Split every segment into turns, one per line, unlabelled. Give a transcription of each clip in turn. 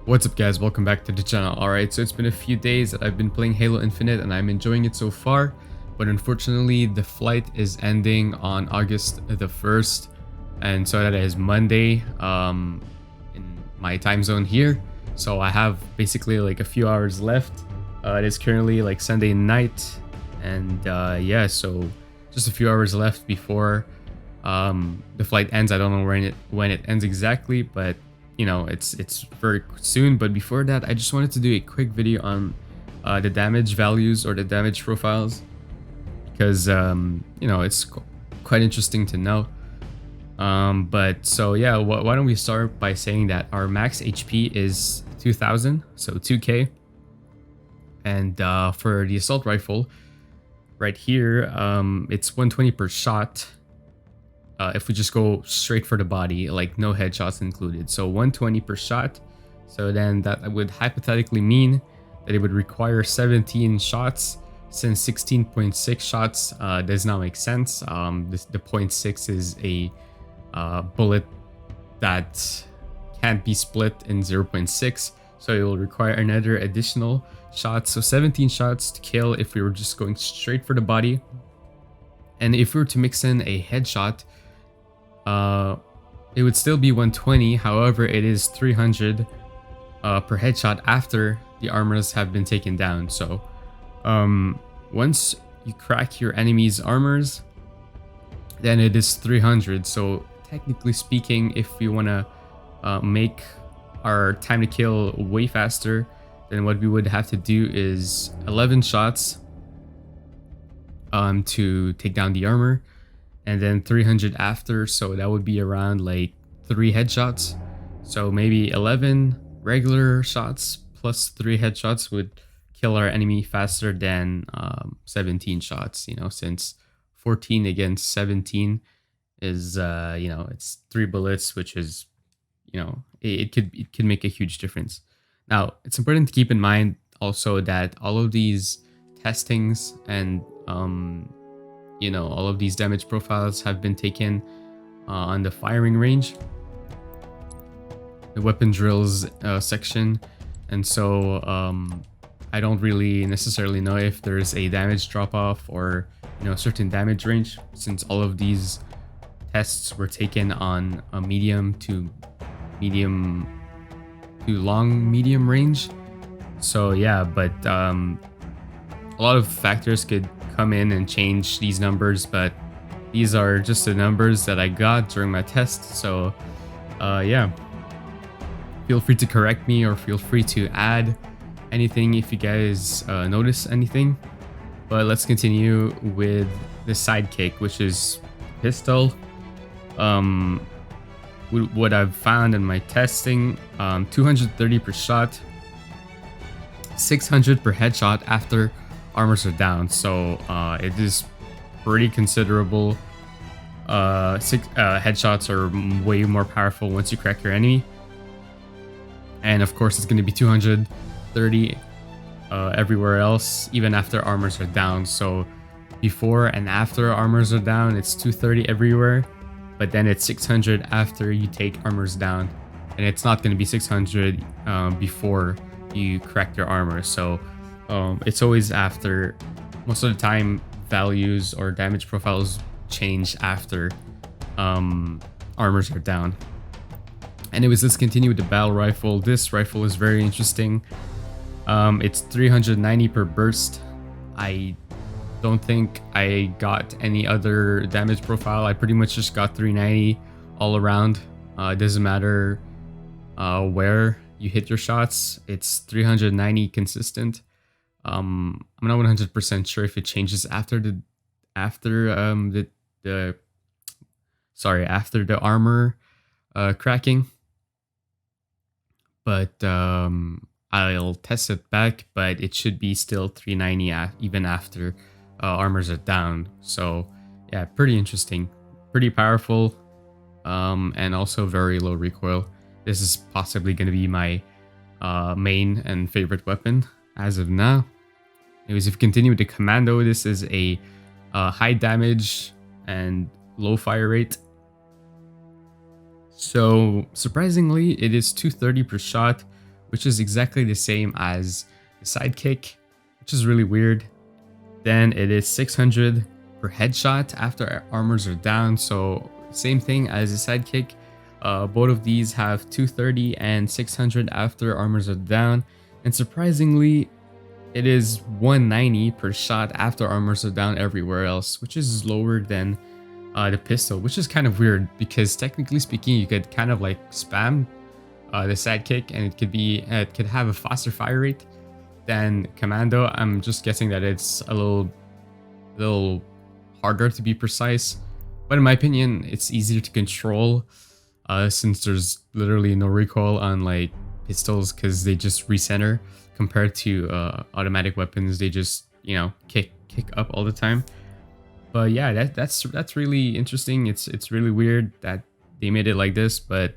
What's up guys, welcome back to the channel. Alright, so it's been a few days that I've been playing Halo Infinite and I'm enjoying it so far, but unfortunately the flight is ending on August the 1st, and so that is Monday in my time zone here. So I have basically like a few hours left. It is currently like Sunday night, and yeah, so just a few hours left before the flight ends. I don't know when it ends exactly, but you know, it's very soon. But before that, I just wanted to do a quick video on the damage values or the damage profiles, because you know, it's quite interesting to know. But so yeah, why don't we start by saying that our max HP is 2000, so 2k. And for the assault rifle right here, it's 120 per shot. If we just go straight for the body, like no headshots included, so 120 per shot. So then that would hypothetically mean that it would require 17 shots, since 16.6 shots does not make sense. The 0.6 is a bullet that can't be split in 0.6, so it will require another additional shots. So 17 shots to kill if we were just going straight for the body. And if we were to mix in a headshot, it would still be 120. However, it is 300 per headshot after the armors have been taken down. So once you crack your enemy's armors, then it is 300. So technically speaking, if we want to make our time to kill way faster, then what we would have to do is 11 shots to take down the armor, and then 300 after, so that would be around like 3 headshots. So maybe 11 regular shots plus 3 headshots would kill our enemy faster than 17 shots, you know, since 14 against 17 is you know, it's 3 bullets, which is, you know, it could make a huge difference. Now it's important to keep in mind also that all of these testings and you know, all of these damage profiles have been taken on the firing range, the weapon drills section, and so I don't really necessarily know if there's a damage drop off or, you know, a certain damage range, since all of these tests were taken on a medium to long medium range. So yeah, but a lot of factors could come in and change these numbers, but these are just the numbers that I got during my test. So yeah, feel free to correct me or feel free to add anything if you guys notice anything. But let's continue with the sidekick, which is pistol. What I've found in my testing, 230 per shot, 600 per headshot after armors are down, so it is pretty considerable. Headshots are way more powerful once you crack your enemy, and of course it's going to be 230 everywhere else, even after armors are down. So before and after armors are down, it's 230 everywhere, but then it's 600 after you take armors down, and it's not going to be 600 before you crack your armor. So it's always after. Most of the time values or damage profiles change after armors are down. Anyways, let's continue with the battle rifle. This rifle is very interesting. It's 390 per burst. I don't think I got any other damage profile. I pretty much just got 390 all around. It doesn't matter where you hit your shots, it's 390 consistent. I'm not 100% sure if it changes after the armor cracking, but I'll test it back, but it should be still 390 even after armors are down. So yeah, pretty interesting, pretty powerful, and also very low recoil. This is possibly going to be my main and favorite weapon as of now. Anyways, if we continue with the commando, this is a high damage and low fire rate. So surprisingly, it is 230 per shot which is exactly the same as the sidekick, which is really weird. Then it is 600 per headshot after armors are down, so same thing as the sidekick. Both of these have 230 and 600 after armors are down, and surprisingly, it is 190 per shot after armors are down everywhere else, which is lower than the pistol, which is kind of weird because technically speaking, you could kind of like spam the sidekick, and it could have a faster fire rate than commando. I'm just guessing that it's a little harder to be precise, but in my opinion, it's easier to control since there's literally no recoil on like pistols because they just recenter compared to automatic weapons. They just, you know, kick up all the time. But yeah, that's really interesting. It's really weird that they made it like this, but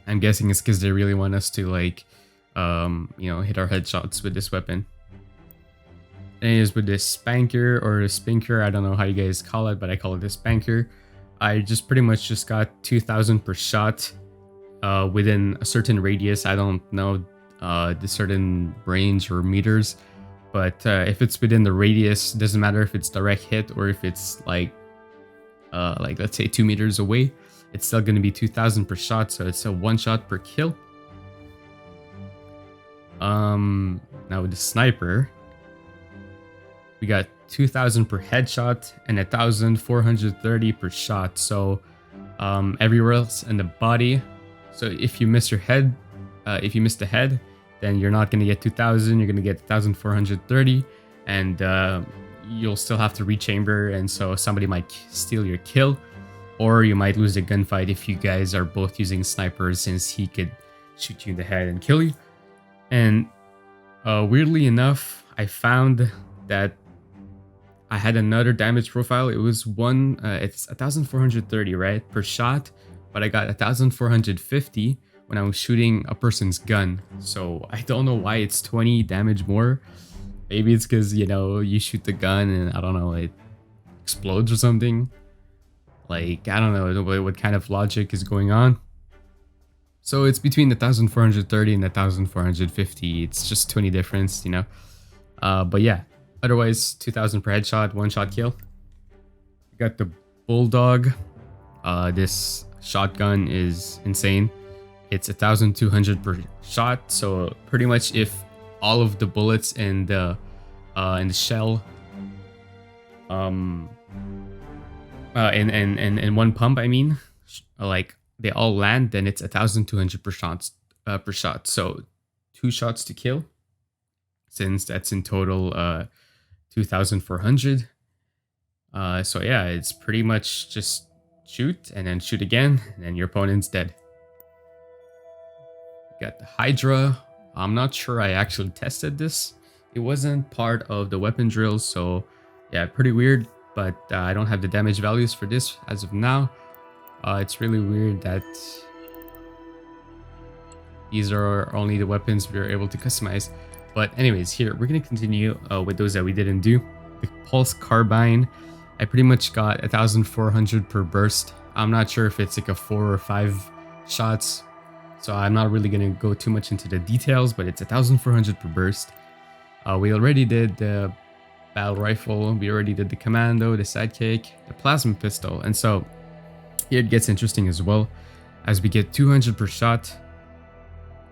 I'm guessing it's because they really want us to like you know, hit our headshots with this weapon. Anyways, with this spanker or the spinker, I don't know how you guys call it, but I call it the spanker. I just pretty much just got 2,000 per shot within a certain radius. I don't know the certain range or meters, but if it's within the radius, doesn't matter if it's direct hit or if it's like let's say 2 meters away, it's still going to be 2,000 per shot, so it's a 1 shot per kill. Now with the sniper, we got 2,000 per headshot and 1,430 per shot. So everywhere else in the body. So if you miss your head, if you miss the head, then you're not gonna get 2,000. You're gonna get 1,430, and you'll still have to rechamber. And so somebody might steal your kill, or you might lose the gunfight if you guys are both using snipers, since he could shoot you in the head and kill you. And weirdly enough, I found that I had another damage profile. It was it's 1,430, right, per shot, but I got 1,450 when I was shooting a person's gun. So I don't know why it's 20 damage more. Maybe it's because, you know, you shoot the gun and I don't know, it explodes or something. Like, I don't know what kind of logic is going on. So it's between 1,430 and 1,450. It's just 20 difference, you know. But yeah, otherwise 2,000 per headshot, 1 shot kill. We got the Bulldog. This shotgun is insane. It's 1,200 per shot. So pretty much if all of the bullets in the shell, in one pump, I mean, like, they all land, then it's 1,200 per shot. So 2 shots to kill, since that's in total 2,400. So yeah, it's pretty much just shoot and then shoot again, and then your opponent's dead. Got the Hydra. I'm not sure I actually tested this. It wasn't part of the weapon drills, so yeah, pretty weird. But I don't have the damage values for this as of now. It's really weird that these are only the weapons we are able to customize. But anyways, here, we're going to continue with those that we didn't do. The Pulse Carbine, I pretty much got 1,400 per burst. I'm not sure if it's like a 4 or 5 shots, so I'm not really going to go too much into the details, but it's 1,400 per burst. We already did the battle rifle, we already did the commando, the sidekick, the plasma pistol, and so here it gets interesting as well, as we get 200 per shot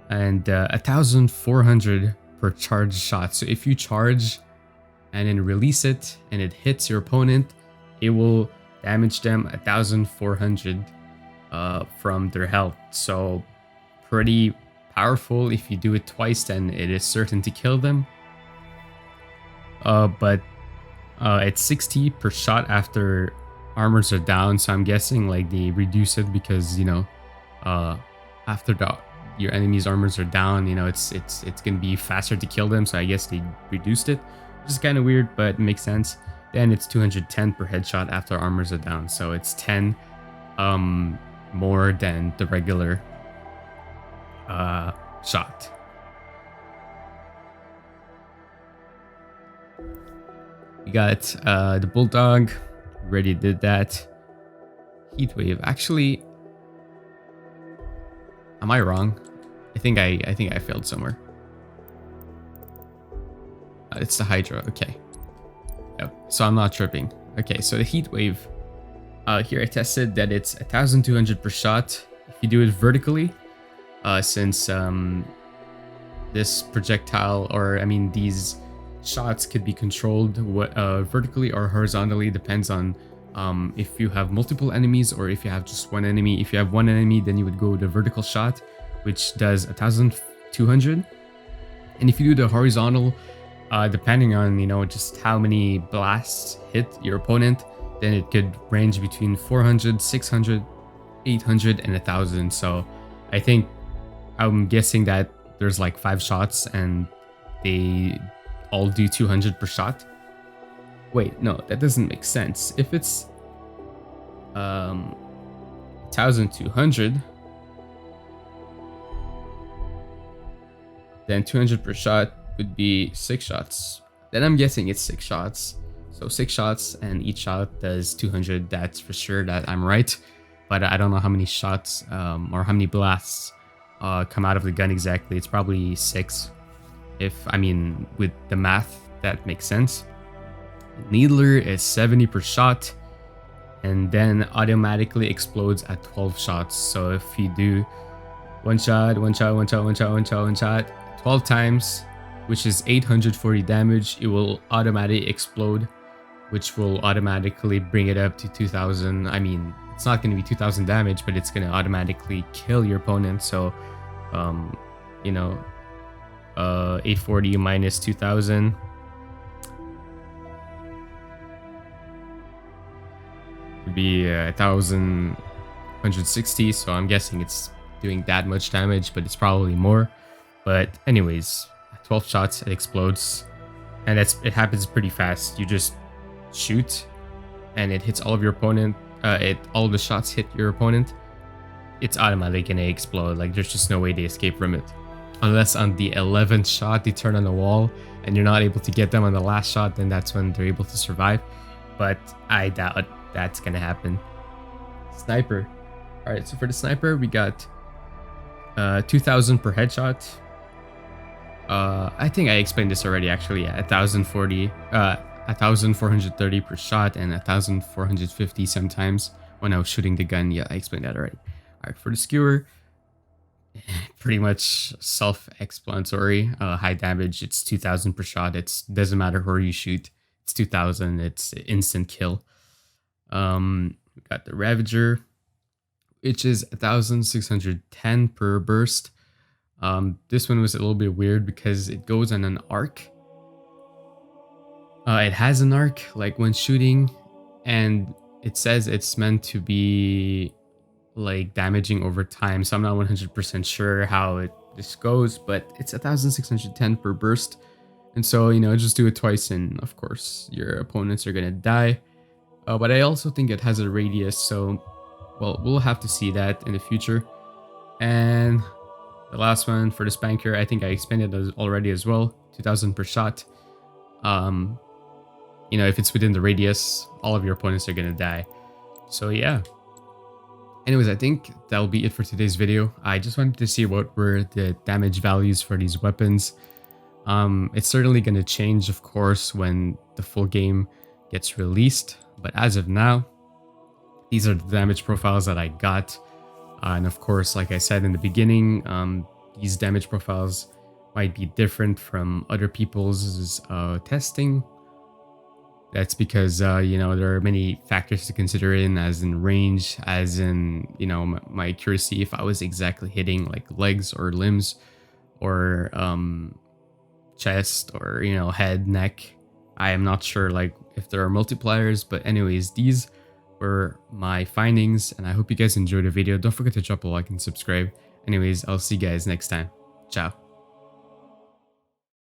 and 1,400 per charge shot. So if you charge and then release it and it hits your opponent, it will damage them 1,400 from their health. So pretty powerful. If you do it twice, then it is certain to kill them. But it's 60 per shot after armors are down, so I'm guessing like they reduce it because, you know, after your enemy's armors are down, you know, it's gonna be faster to kill them, so I guess they reduced it, which is kind of weird, but it makes sense. Then it's 210 per headshot after armors are down, so it's 10 more than the regular shot. We got the Bulldog. Already did that. Heatwave. Actually, am I wrong? I think I failed somewhere. It's the Hydra. Okay. Yep. So I'm not tripping. Okay. So the heat wave. Here I tested that it's 1,200 per shot. If you do it vertically, since this projectile, or I mean these shots could be controlled vertically or horizontally, depends on if you have multiple enemies or if you have just one enemy. If you have one enemy, then you would go the vertical shot, which does 1,200. And if you do the horizontal, depending on, you know, just how many blasts hit your opponent, then it could range between 400, 600, 800, and 1,000. So I think, I'm guessing that there's like 5 shots and they all do 200 per shot. Wait, no, that doesn't make sense. If it's 1,200, then 200 per shot would be 6 shots. Then I'm guessing it's 6 shots. So 6 shots and each shot does 200. That's for sure that I'm right. But I don't know how many shots or how many blasts come out of the gun exactly. It's probably 6. I mean, with the math, that makes sense. Needler is 70 per shot and then automatically explodes at 12 shots. So if you do one shot, 12 times, which is 840 damage, it will automatically explode, which will automatically bring it up to 2,000. I mean, it's not going to be 2,000 damage, but it's going to automatically kill your opponent. So, you know, 840 minus 2,000. Would be 1,160. So I'm guessing it's doing that much damage, but it's probably more. But anyways, 12 shots, it explodes, and it happens pretty fast. You just shoot, and it hits all of your opponent. All the shots hit your opponent. It's automatically gonna explode. Like, there's just no way they escape from it, unless on the 11th shot they turn on the wall and you're not able to get them on the last shot. Then that's when they're able to survive. But I doubt that's gonna happen. Sniper. All right, so for the sniper, we got 2,000 per headshot. I think I explained this already, actually. Yeah, 1,430 per shot and 1,450 sometimes when I was shooting the gun. Yeah, I explained that already. All right, for the skewer, pretty much self-explanatory. High damage, it's 2,000 per shot. It doesn't matter where you shoot. It's 2,000. It's instant kill. We got the Ravager, which is 1,610 per burst. This one was a little bit weird because it goes on an arc. It has an arc, like when shooting, and it says it's meant to be like damaging over time. So I'm not 100% sure how this goes, but it's 1,610 per burst. And so, you know, just do it twice and of course your opponents are gonna die. But I also think it has a radius, so, well, we'll have to see that in the future. And the last one for the Spanker, I think I explained it already as well. 2,000 per shot. You know, if it's within the radius, all of your opponents are gonna die. So yeah. Anyways, I think that'll be it for today's video. I just wanted to see what were the damage values for these weapons. It's certainly gonna change, of course, when the full game gets released. But as of now, these are the damage profiles that I got. And of course, like I said in the beginning, these damage profiles might be different from other people's testing. That's because, you know, there are many factors to consider as in range, as in, you know, my accuracy, if I was exactly hitting like legs or limbs or chest or, you know, head, neck. I am not sure like if there are multipliers, but anyways, these were my findings and I hope you guys enjoyed the video. Don't forget to drop a like and subscribe. Anyways, I'll see you guys next time. Ciao.